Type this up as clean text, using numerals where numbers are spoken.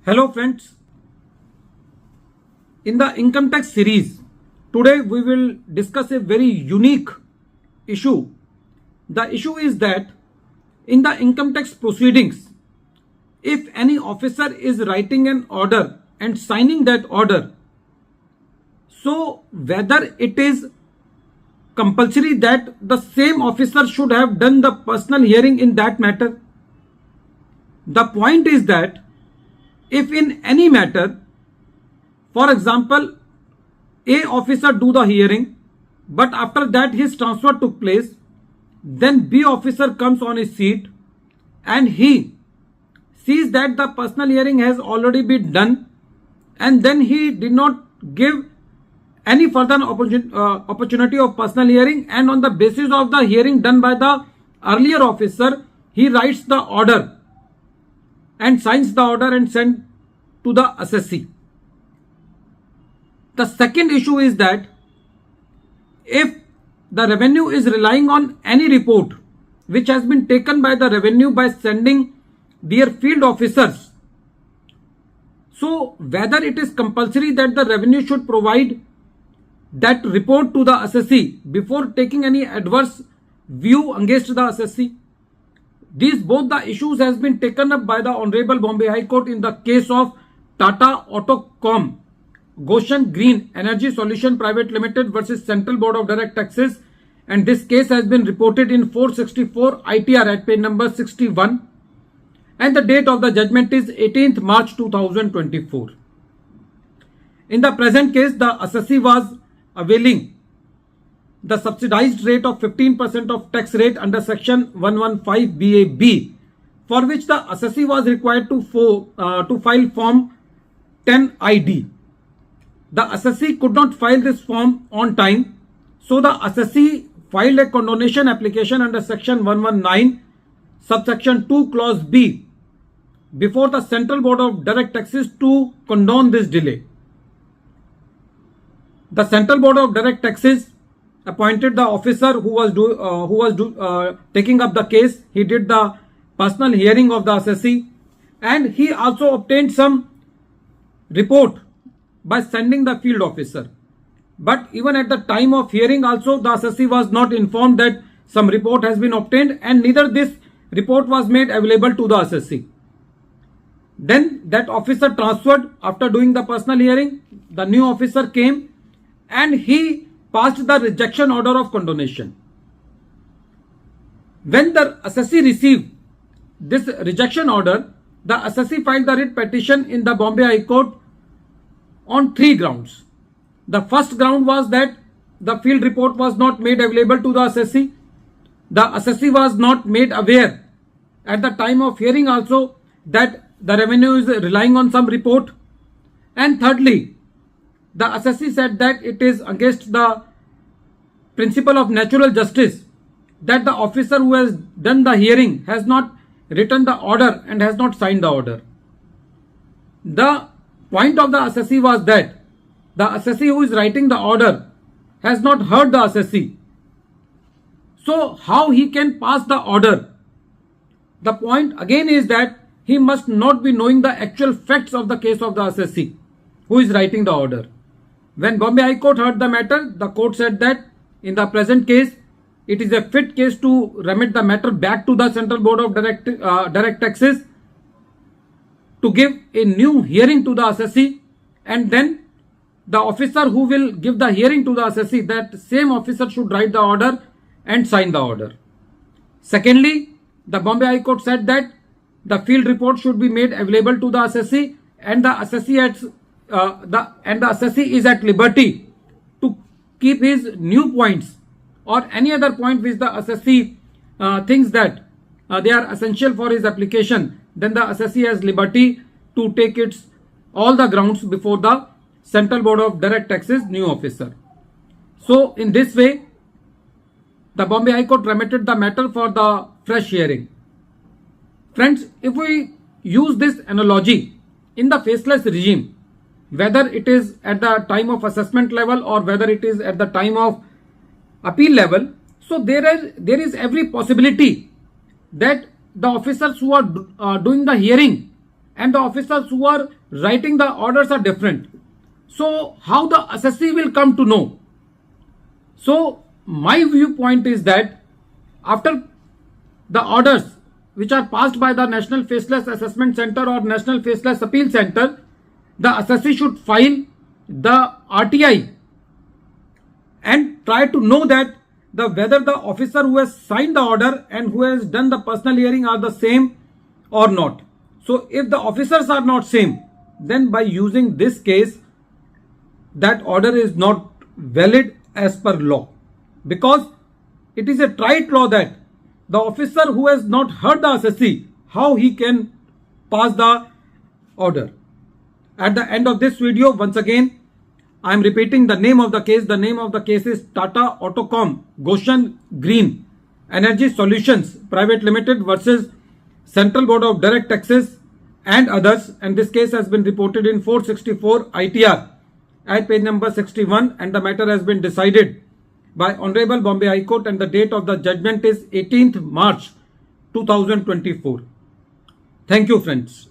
Hello friends, in the income tax series, today we will discuss a very unique issue. The issue is that in the income tax proceedings, if any officer is writing an order and signing that order, so whether it is compulsory that the same officer should have done the personal hearing in that matter. The point is that if in any matter, for example, A officer do the hearing, but after that his transfer took place, then B officer comes on his seat and he sees that the personal hearing has already been done, and then he did not give any further opportunity of personal hearing, and on the basis of the hearing done by the earlier officer, he writes the order and signs the order and sends to the assessee. The second issue is that if the revenue is relying on any report which has been taken by the revenue by sending their field officers, so whether it is compulsory that the revenue should provide that report to the assessee before taking any adverse view against the assessee. These both the issues has been taken up by the Honorable Bombay High Court in the case of Tata Autocom Goshen Green Energy Solution Private Limited versus Central Board of Direct Taxes, and this case has been reported in 464 ITR at page number 61, and the date of the judgment is 18th March 2024. In the present case, the assessee was availing the subsidized rate of 15% of tax rate under section 115 BAB, for which the assessee was required to file form 10 ID. The assessee could not file this form on time, so the assessee filed a condonation application under section 119 subsection 2 clause B before the Central Board of Direct Taxes to condone this delay. The Central Board of Direct Taxes appointed the officer who was taking up the case. He did the personal hearing of the assessee, and he also obtained some report by sending the field officer. But even at the time of hearing also, the assessee was not informed that some report has been obtained, and neither this report was made available to the assessee. Then that officer transferred after doing the personal hearing. The new officer came and he passed the rejection order of condonation. When the assessee received this rejection order, the assessee filed the writ petition in the Bombay High Court on 3 grounds. The first ground was that the field report was not made available to the assessee. The assessee was not made aware at the time of hearing also that the revenue is relying on some report. And thirdly, the assessee said that it is against the principle of natural justice that the officer who has done the hearing has not written the order and has not signed the order. The point of the assessee was that the assessee who is writing the order has not heard the assessee. So how he can pass the order? The point again is that he must not be knowing the actual facts of the case of the assessee who is writing the order. When Bombay High Court heard the matter, the court said that in the present case, it is a fit case to remit the matter back to the Central Board of Direct Taxes to give a new hearing to the assessee, and then the officer who will give the hearing to the assessee, that same officer should write the order and sign the order. Secondly, the Bombay High Court said that the field report should be made available to the assessee, and the assessee is at liberty to keep his new points or any other point which the assessee thinks that they are essential for his application. Then the assessee has liberty to take all the grounds before the Central Board of Direct Taxes new officer. So in this way, the Bombay High Court remitted the matter for the fresh hearing. Friends, if we use this analogy in the faceless regime, whether it is at the time of assessment level or whether it is at the time of appeal level, so there is every possibility that the officers who are doing the hearing and the officers who are writing the orders are different. So how the assessee will come to know? So my viewpoint is that after the orders which are passed by the National Faceless Assessment Center or National Faceless Appeal Center, the assessee should file the RTI and try to know that whether the officer who has signed the order and who has done the personal hearing are the same or not. So if the officers are not same, then by using this case, that order is not valid as per law, because it is a tried law that the officer who has not heard the assessee, how he can pass the order. At the end of this video, once again, I am repeating the name of the case. The name of the case is Tata Autocom Goshen Green Energy Solutions Private Limited versus Central Board of Direct Taxes and others. And this case has been reported in 464 ITR at page number 61, and the matter has been decided by Honorable Bombay High Court, and the date of the judgment is 18th March 2024. Thank you, friends.